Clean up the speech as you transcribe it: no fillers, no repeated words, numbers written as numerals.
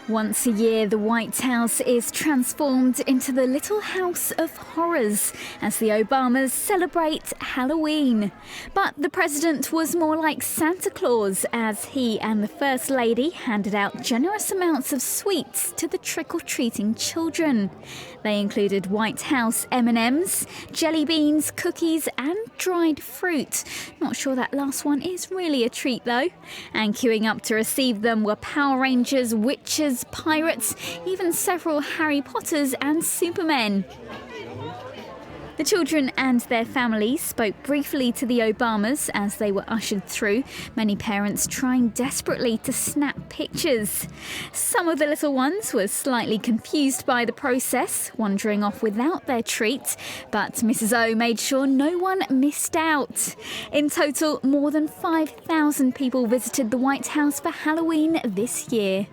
Once a year, the White House is transformed into the Little House of Horrors as the Obamas celebrate Halloween. But the president was more like Santa Claus as he and the First Lady handed out generous amounts of sweets to the trick-or-treating children. They included White House M&Ms, jelly beans, cookies and dried fruit. Not sure that last one is really a treat though. And queuing up to receive them were Power Rangers, witches, pirates, even several Harry Potters and Supermen. The children and their families spoke briefly to the Obamas as they were ushered through, many parents trying desperately to snap pictures. Some of the little ones were slightly confused by the process, wandering off without their treat, but Mrs. O made sure no one missed out. In total, more than 5,000 people visited the White House for Halloween this year.